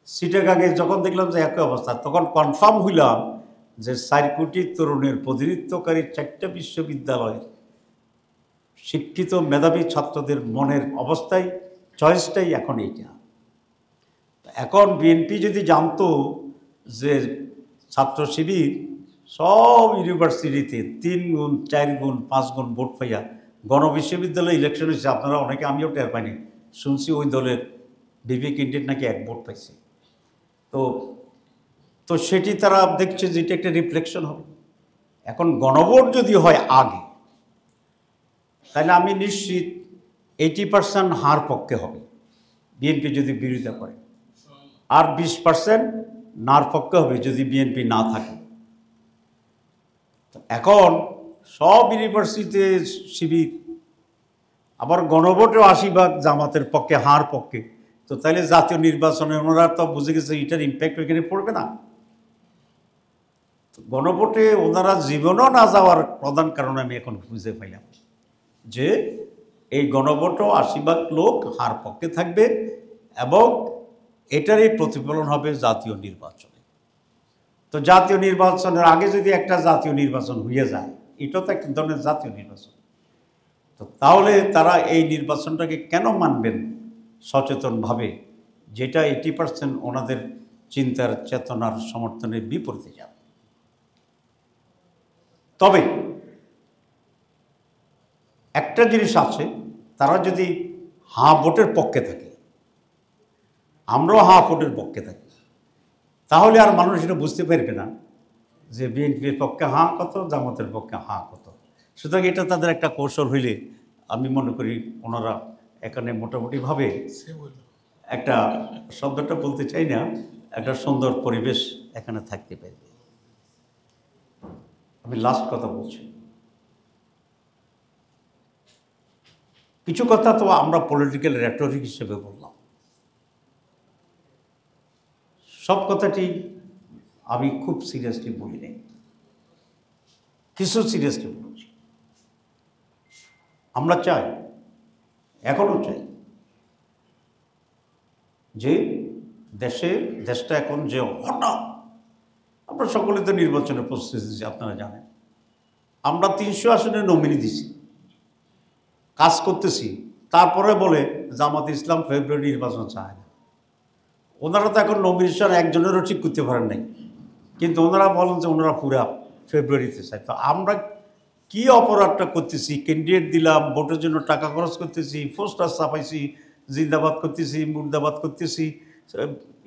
সিটাগাঙে যখন দেখলাম যে একই অবস্থা, তখন কনফার্ম হইলাম যে 4 কোটি তরুণের প্রতিনিধিত্বকারী 4টা বিশ্ববিদ্যালয়ের শিক্ষিত মেধাবী ছাত্রদের মনের অবস্থায় চয়েসটাই এখন এইটা। এখন বিএনপি যদি জানতো যে ছাত্র শিবির সব ইউনিভার্সিটিতে 3 গুণ 4 গুণ 5 গুণ ভোট পাইয়া গণবিশ্ববিদ্যালয়ে ইলেকশন হয়েছে, আপনারা অনেকে, আমিও টের পাইনি, শুনছি ওই দলের বিপি ক্যান্ডিডেট নাকি 1 ভোট পাইছে। তো তো সেটি তারা দেখছে যে এটা একটা রিফ্লেকশন হবে। এখন গণভোট যদি হয় আগে, তাহলে আমি নিশ্চিত 80% হার পক্ষে হবে বিএনপি যদি বিরোধিতা করে, আর 20% নার পক্ষে হবে যদি বিএনপি না থাকে। এখন সব ইউনিভার্সিটিতে শিবির, আবার গণভোটেও 80% জামাতের পক্ষে, হার পক্ষে। তো তাহলে জাতীয় নির্বাচনে ওনারা তো বুঝে গেছে এটার ইম্প্যাক্ট ওইখানে পড়বে না। গণভোটে ওনারা জীবনও না যাওয়ার প্রধান কারণ আমি এখন বুঝে পাইলাম যে এই গণভোটও 80% লোক হার পক্ষে থাকবে, এবং এটারই প্রতিফলন হবে জাতীয় নির্বাচনে। তো জাতীয় নির্বাচনের আগে যদি একটা জাতীয় নির্বাচন হয়ে যায়, এটা তো একটা ধরনের জাতীয় নির্বাচন, তো তাহলে তারা এই নির্বাচনটাকে কেন মানবেন সচেতনভাবে, যেটা 80% ওনাদের চিন্তার চেতনার সমর্থনের বিপরীতে যাবে। তবে একটা জিনিস আছে, তারা যদি হাঁ ভোটের পক্ষে থাকে, আমরাও হাঁ ভোটের পক্ষে থাকি, তাহলে আর মানুষ এটা বুঝতে পারবে না যে বিএনপির পক্ষে হাঁ কত, জামাতের পক্ষে হাঁ কত। সুতরাং এটা তাদের একটা কৌশল হইলে আমি মনে করি ওনারা এখানে মোটামুটিভাবে একটা, শব্দটা বলতে চাই না, একটা সুন্দর পরিবেশ এখানে থাকতে পারবে। আমি লাস্ট কথা বলছি, কিছু কথা তো আমরা পলিটিক্যাল রেটরিক হিসেবে বললাম, সব কথাটি আমি খুব সিরিয়াসলি বলি নাই, কিছু সিরিয়াসলি বলছি। আমরা চাই, এখনও চাই যে দেশটা এখন যে হঠাৎ, আমরা সকলে তো নির্বাচনের প্রস্তুতি দিচ্ছি, আপনারা জানেন আমরা 300 আসনে নমিনি দিছি, কাজ করতেছি, তারপরে বলে জামাত ইসলাম ফেব্রুয়ারি নির্বাচন চায় না। ওনারা তো এখন নমিনেশন একজনেরও ঠিক করতে পারেন নাই, কিন্তু ওনারা বলেন যে ওনারা পুরা ফেব্রুয়ারিতে চায়। তো আমরা কি অপরাধটা করতেছি? ক্যান্ডিডেট দিলাম, ভোটের জন্য টাকা খরচ করতেছি, পোস্টার ছাপাইছি, জিন্দাবাদ করতেছি, মুর্দাবাদ করতেছি,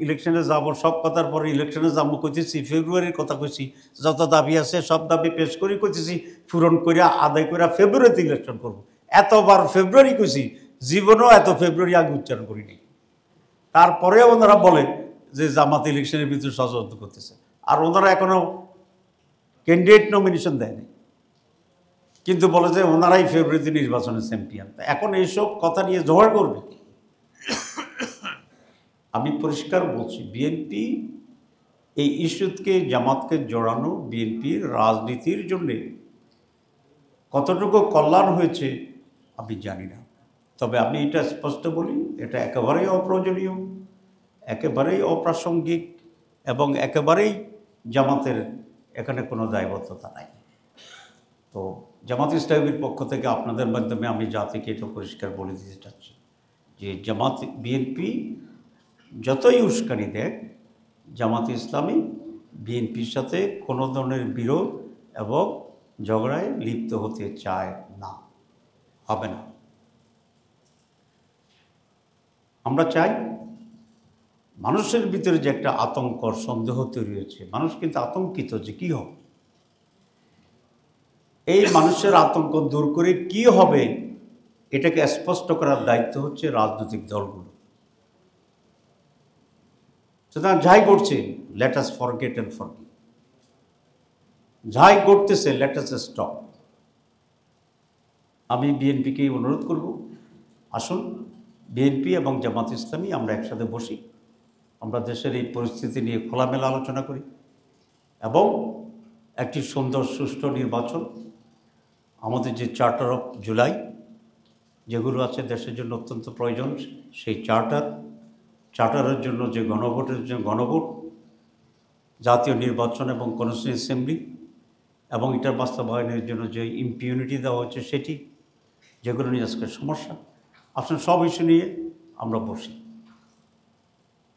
ইলেকশনে যাব, সব কথার পরে ইলেকশনে যাবো করতেছি, ফেব্রুয়ারির কথা কইছি, যত দাবি আছে সব দাবি পেশ করি করতেছি, পূরণ করে আদায় করে ফেব্রুয়ারিতে ইলেকশন করব। এতবার ফেব্রুয়ারি কইছি, জীবনেও এত ফেব্রুয়ারি আগে উচ্চারণ করিনি। তারপরেও ওনারা বলে যে জামাত ইলেকশনের ভিতরে ষড়যন্ত্র করতেছে, আর ওনারা এখনো ক্যান্ডিডেট নমিনেশন দেয়নি, কিন্তু বলে যে ওনারাই ফেব্রুয়ারিতে নির্বাচনের চ্যাম্পিয়ন। এখন এইসব কথা নিয়ে জোগাড় করবে। আমি পরিষ্কার বলছি, বিএনপি এই ইস্যুকে, জামাতকে জড়ানো বিএনপির রাজনীতির জন্যে কতটুকু কল্যাণ হয়েছে আমি জানি না, তবে আমি এটা স্পষ্ট বলি, এটা একেবারেই অপ্রয়োজনীয়, একেবারেই অপ্রাসঙ্গিক এবং একেবারেই জামাতের এখানে কোনো দায়বদ্ধতা নাই। তো জামাত ইসলামীর পক্ষ থেকে আপনাদের মাধ্যমে আমি জাতিকে এটা পরিষ্কার বলে দিতে চাচ্ছি যে জামাত বিএনপি যতই উস্কানি দেয়, জামাত ইসলামী বিএনপির সাথে কোনো ধরনের বিরোধ এবং ঝগড়ায় লিপ্ত হতে চায় না, হবে না। আমরা চাই মানুষের ভিতরে যে একটা আতঙ্ক, সন্দেহ তৈরি হয়েছে, মানুষ কিন্তু আতঙ্কিত যে কী হবে, এই মানুষের আতঙ্ক দূর করে কি হবে এটাকে স্পষ্ট করার দায়িত্ব হচ্ছে রাজনৈতিক দলগুলো। সুতরাং যাই করছে, let us forget and forgive. যাই করতেছে, লেট আস স্টপ। আমি বিএনপিকে অনুরোধ করব, আসুন বিএনপি এবং জামাত ইসলামী আমরা একসাথে বসি, আমরা দেশের এই পরিস্থিতি নিয়ে খোলামেলা আলোচনা করি এবং একটি সুন্দর সুষ্ঠু নির্বাচন, আমাদের যে চার্টার অফ জুলাই যেগুলো আছে দেশের জন্য অত্যন্ত প্রয়োজন, সেই চার্টারের জন্য যে গণভোটের যে গণভোট, জাতীয় নির্বাচন এবং কনস্টিটিউয়েন্সি অ্যাসেম্বলি এবং এটার বাস্তবায়নের জন্য যে ইম্পিউনিটি দেওয়া হচ্ছে সেটি, যেগুলো নিয়ে আজকে সমস্যা, আসলে সব ইস্যু নিয়ে আমরা বসি।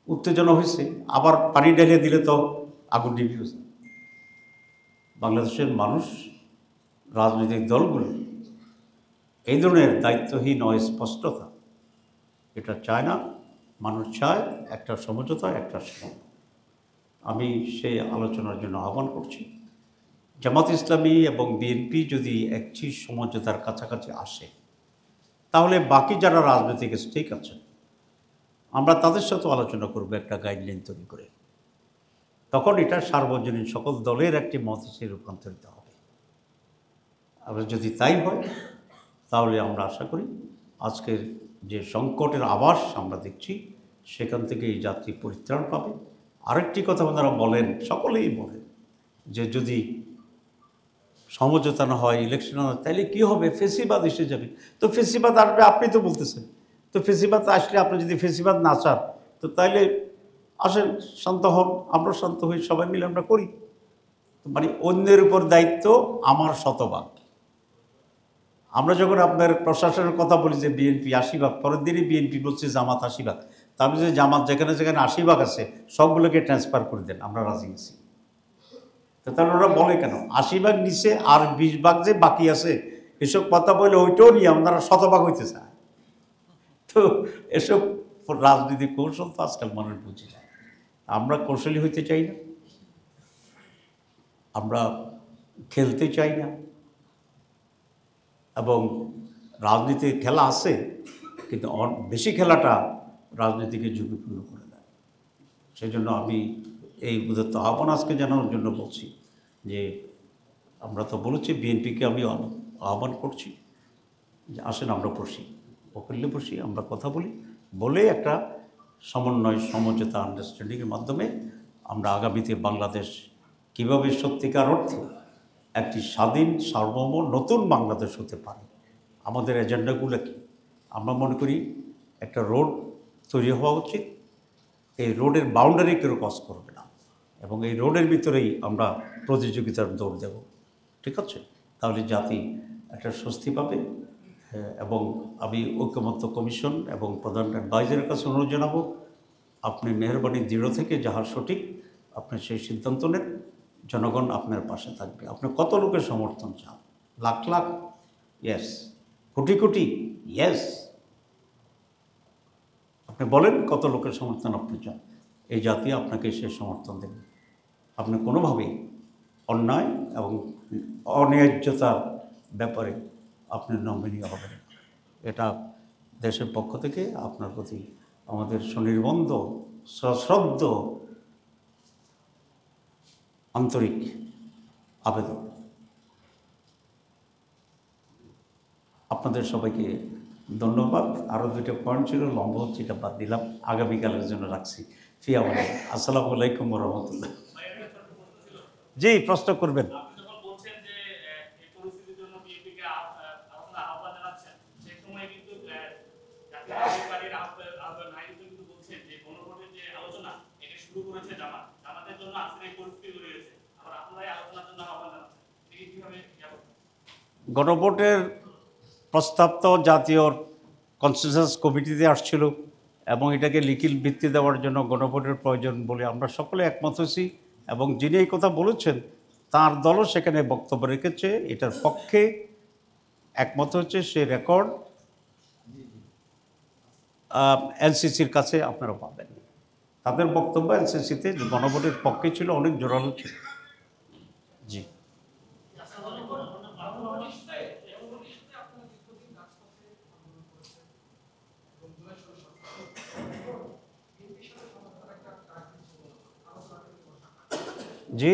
উত্তেজনা হয়েছে, আবার পানি ঢেলে দিলে তো আগুন নিভে গেছে। বাংলাদেশের মানুষ, রাজনৈতিক দলগুলো এই ধরনের দায়িত্বহীন অস্পষ্টতা এটা চায় না। মানুষ চায় একটা সমঝোতা, একটা সমাধান। আমি সেই আলোচনার জন্য আহ্বান করছি। জামাত ইসলামী এবং বিএনপি যদি একটি সমঝোতার কাছাকাছি আসে, তাহলে বাকি যারা রাজনৈতিক স্টেক আছে আমরা তাদের সাথে আলোচনা করব একটা গাইডলাইন তৈরি করে। তখন এটা সার্বজনীন সকল দলের একটি মত হিসেবে রূপান্তরিত হবে। আর যদি তাই হয়, তাহলে আমরা আশা করি আজকের যে সংকটের আভাস আমরা দেখছি, সেখান থেকে এই যাত্রী পরিত্রাণ পাবে। আরেকটি কথা ওনারা বলেন, সকলেই বলেন যে যদি সমঝোতা না হয়, ইলেকশন না হয়, তাহলে কী হবে? ফেসিবাদ এসে যাবে। তো ফেসিবাদ আসবে, আপনি তো বলতেছেন। তো ফেসিবাদ আসলে আপনি যদি ফেসিবাদ না চান, তো তাইলে আসেন, শান্ত হন, আমরা শান্ত হই, সবাই মিলে আমরা করি। মানে অন্যের উপর দায়িত্ব আমার শতভাগ। আমরা যখন আপনার প্রশাসনের কথা বলি যে বিএনপি 80 ভাগ, পরের দিনই বিএনপি বলছে জামাত 80 ভাগ। তা আমি যে জামাত যেখানে যেখানে 80 ভাগ আছে সবগুলোকে ট্রান্সফার করে দেন, আমরা রাজি আছি। তো তাহলে ওরা বলে কেন 80 ভাগ নিচে আর 20 ভাগ যে বাকি আছে, এসব কথা বলে ওইটাও নিয়ে আপনারা শতভাগ হইতে চায়। তো এসব রাজনীতি কৌশল তো আজকাল মানুষ বুঝে যায়। আমরা কৌশলী হইতে চাই না, আমরা খেলতে চাই না, এবং রাজনীতির খেলা আছে, কিন্তু বেশি খেলাটা রাজনীতিকে ঝুঁকিপূর্ণ করে দেয়। সেই জন্য আমি এই উদাত্ত আহ্বান আজকে জানানোর জন্য বলছি যে আমরা তো বলেছি বিএনপিকে আমি আহ্বান করছি যে আসেন আমরা বসি, ওকেলে বসি, আমরা কথা বলি, বলে একটা সমন্বয় সমঝোতা আন্ডারস্ট্যান্ডিংয়ের মাধ্যমে আমরা আগামীতে বাংলাদেশ কীভাবে সত্যিকার অর্থে একটি স্বাধীন সার্বভৌম নতুন বাংলাদেশ হতে পারে, আমাদের এজেন্ডাগুলো কী। আমরা মনে করি একটা রোড তৈরি হওয়া উচিত, এই রোডের বাউন্ডারি কেউ ক্রস করবে না, এবং এই রোডের ভিতরেই আমরা প্রতিযোগিতার দৌড় দেব, ঠিক আছে? তাহলে জাতি একটা স্বস্তি পাবে। এবং আমি ঐকমত্য কমিশন এবং প্রধান অ্যাডভাইজারের কাছে অনুরোধ জানাবো, আপনি মেহরবানি দৃঢ় থেকে যাহা সঠিক আপনি সেই সিদ্ধান্ত নেন, জনগণ আপনার পাশে থাকবে। আপনি কত লোকের সমর্থন চান? লাখ লাখ? ইয়েস। কোটি কোটি? ইয়েস। আপনি বলেন কত লোকের সমর্থন আপনি চান, এই জাতি আপনাকে সে সমর্থন দেবে। আপনি কোনোভাবেই অন্যায় এবং অন্যায্যতার ব্যাপারে আপনি নমনীয় হবেন, এটা দেশের পক্ষ থেকে আপনার প্রতি আমাদের সুনির্বন্ধ সশ্রদ্ধ আন্তরিক আবেদন। আপনাদের সবাইকে ধন্যবাদ। আরও দুইটা পয়েন্ট ছিল, লম্বা হচ্ছে, এটা বাদ দিলাম, আগামীকালের জন্য রাখছি। ফিয়ামাল্লাহ। আসসালামু আলাইকুম ওয়া রাহমাতুল্লাহ। জি, প্রশ্ন করবেন। গণভোটের প্রস্তাব তো জাতীয় কনসেনসাস কমিটিতে আসছিল, এবং এটাকে লিখিত ভিত্তি দেওয়ার জন্য গণভোটের প্রয়োজন বলে আমরা সকলে একমত হয়েছি, এবং যিনি এই কথা বলেছেন তার দলও সেখানে বক্তব্য রেখেছে, এটার পক্ষে একমত হচ্ছে। সে রেকর্ড এনসিসির কাছে আপনারা পাবেন। তাদের বক্তব্য এনসিসিতে গণভোটের পক্ষে ছিল, অনেক জোরালো ছিল। জি। জি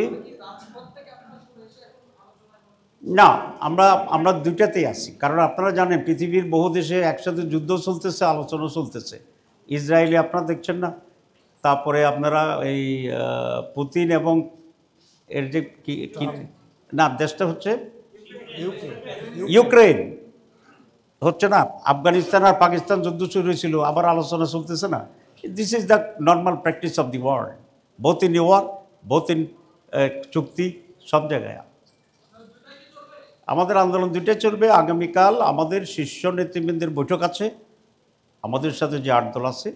না, আমরা আমরা দুইটাতেই আছি, কারণ আপনারা জানেন পৃথিবীর বহু দেশে একসাথে যুদ্ধ চলতেছে, আলোচনা চলতেছে। ইসরায়েলে আপনারা দেখছেন না, তারপরে আপনারা এই পুতিন এবং এর যে কি না, দেশটা হচ্ছে ইউক্রেন হচ্ছে না, আফগানিস্তান আর পাকিস্তান যুদ্ধ শুরু হয়েছিল, আবার আলোচনা চলতেছে না। This is the normal practice of the world, both in war, both in চুক্তি, সব জায়গায় আমাদের আন্দোলন দুইটাই চলবে। আগামীকাল আমাদের শীর্ষ নেতৃবৃন্দের বৈঠক আছে, আমাদের সাথে যে 8 দল আছে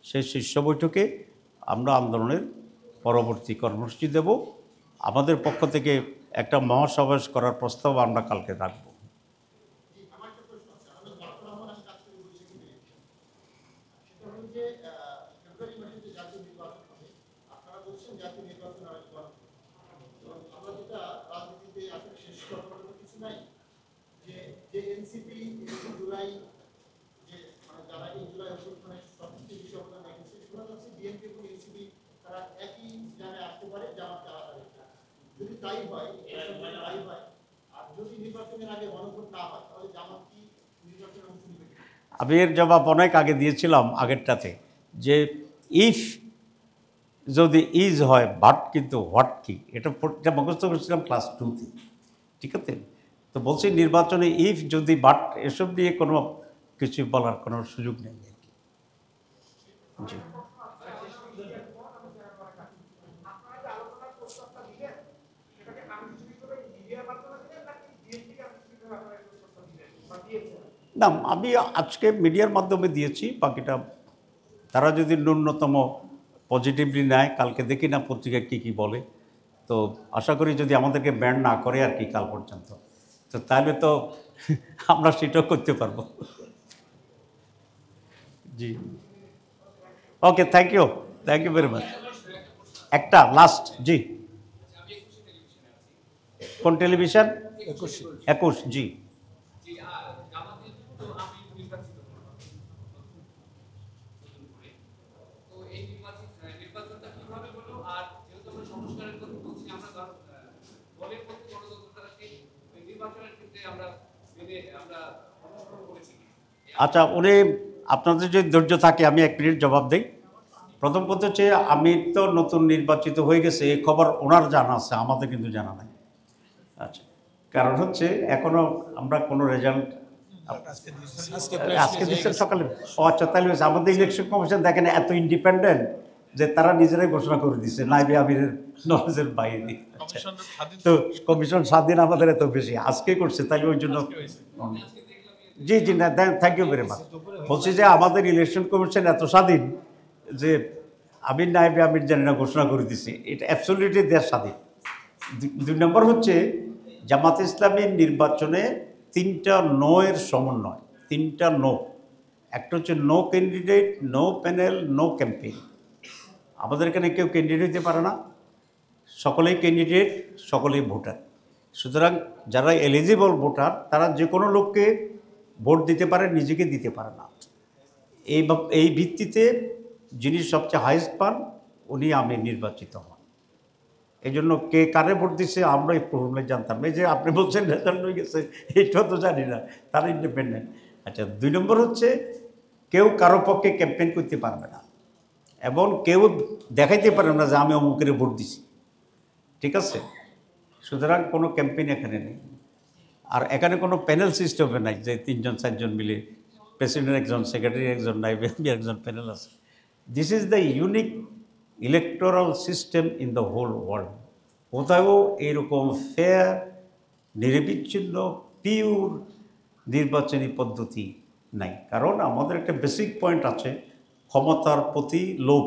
সেই শীর্ষ বৈঠকে আমরা আন্দোলনের পরবর্তী কর্মসূচি দেব। আমাদের পক্ষ থেকে একটা মহাসমাবেশ করার প্রস্তাব আমরা কালকে রাখব। আমি এর জবাব অনেক আগে দিয়েছিলাম আগেরটাতে, যে ইফ যদি ইজ হয় বাট কিন্তু হোয়াট কি, এটা মুখস্থ করেছিলাম ক্লাস 2-তে, ঠিক আছে? তো বলছি নির্বাচনে ইফ যদি বাট এসব নিয়ে কোনো কিছু বলার কোনো সুযোগ নেই আর কি। জি। না, আমি আজকে মিডিয়ার মাধ্যমে দিয়েছি, বাকিটা তারা যদি ন্যূনতম পজিটিভলি নেয়, কালকে দেখি না পত্রিকায় কী কী বলে। তো আশা করি যদি আমাদেরকে ব্যান না করে আর কি কাল পর্যন্ত, তো তাহলে তো আমরা সেটাও করতে পারবো। জি, ওকে, থ্যাংক ইউ ভেরি মাচ। একটা লাস্ট, জি। কোন টেলিভিশন? 21, জি। আচ্ছা, উনি আপনাদের যদি ধৈর্য থাকে আমি 1 মিনিট জবাব দিই। প্রথম কথা হচ্ছে আমি তো নতুন নির্বাচিত হয়ে গেছে এই খবর ওনার জানা আছে, আমাদের কিন্তু জানা নাই। আচ্ছা, কারণ হচ্ছে এখনো আমরা কোনো রেজাল্ট আজকে দিচ্ছেন সকালে। ও আচ্ছা, তাহলে হয়েছে আমাদের ইলেকশন কমিশন দেখেন এত ইন্ডিপেন্ডেন্ট যে তারা নিজেরাই ঘোষণা করে দিচ্ছে নাইবে আমিরের নলেজের বাইরে। আচ্ছা, তো কমিশন স্বাধীন আমাদের এত বেশি আজকে করছে, তাহলে ওই জন্য জি জি না, থ্যাংক ইউ ভেরি মাচ। বলছি যে আমাদের ইলেকশন কমিশন এত স্বাধীন যে আমির নাইবে আমির জানি না ঘোষণা করে দিছে, এটা অ্যাবসলিউটলি দেশ স্বাধীন। 2 নম্বর হচ্ছে জামাত ইসলামীর নির্বাচনে 3টা নো এর সমন্বয়, 3টা নো। একটা হচ্ছে no candidate, no panel, no campaign. আমাদের এখানে কেউ ক্যান্ডিডেট হতে পারে না, সকলেই ক্যান্ডিডেট, সকলেই ভোটার। সুতরাং যারা এলিজিবল ভোটার তারা যে কোনো লোককে ভোট দিতে পারে, নিজেকে দিতে পারে না। এই ভিত্তিতে যিনি সবচেয়ে হাইয়েস্ট পান উনি আমি নির্বাচিত হন। এই জন্য কে কারে ভোট দিচ্ছে আমরা এই প্রবলেমে জানতাম। এই যে আপনি বলছেন রেজাল্ট হয়ে গেছে, এইটাও তো জানি না, তারা ইন্ডিপেন্ডেন্ট। আচ্ছা, 2 নম্বর হচ্ছে কেউ কারো পক্ষে ক্যাম্পেইন করতে পারবে না এবং কেউ দেখাইতে পারবে না যে আমি অমুকের ভোট দিছি, ঠিক আছে? সুতরাং কোনো ক্যাম্পেইন এখানে নেই। আর এখানে কোনো প্যানেল সিস্টেমে নাই যে 3জন 4জন মিলে প্রেসিডেন্ট একজন, সেক্রেটারি একজন, নাইবে একজন প্যানেল আছে। This is the unique electoral system in the whole world. কোথাও এইরকম ফেয়ার, নিরবিচ্ছিন্ন, পিওর নির্বাচনী পদ্ধতি নাই। কারণ আমাদের একটা বেসিক পয়েন্ট আছে, ক্ষমতার প্রতি লোভ,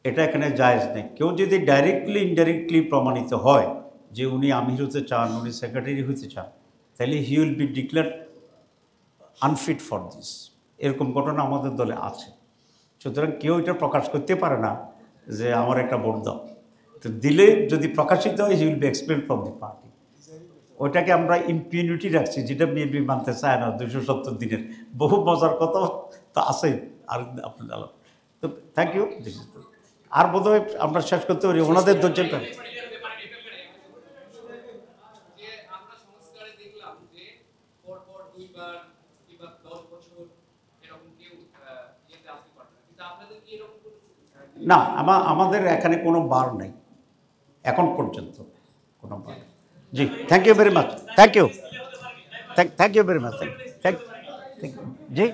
এটা এখানে জায়েজ নেই। কেউ যদি ডাইরেক্টলি ইনডাইরেক্টলি প্রমাণিত হয় যে উনি আমির হতে চান, উনি সেক্রেটারি হতে চান, তাহলে he will be declare unfit for this. এরকম ঘটনা আমাদের দলে আছে। সুতরাং কেউ এটা প্রকাশ করতে পারে না যে আমার একটা ভোট দাও। তো দিলে যদি প্রকাশিত হয় he will be expelled from the party. ওইটাকে আমরা ইম্পিউনিটি রাখছি, যেটা বিএনপি মানতে চায় না। 270 দিনের বহু মজার কথা তো আছেই। আর আপনার তো থ্যাংক ইউ। আর বোধহয় আমরা শেষ করতে পারি ওনাদের ধৈর্যটা। না, আমাদের এখানে কোনো বার নেই এখন পর্যন্ত, কোনো বার। জি, thank you very much, thank you, thank you very much, thank G.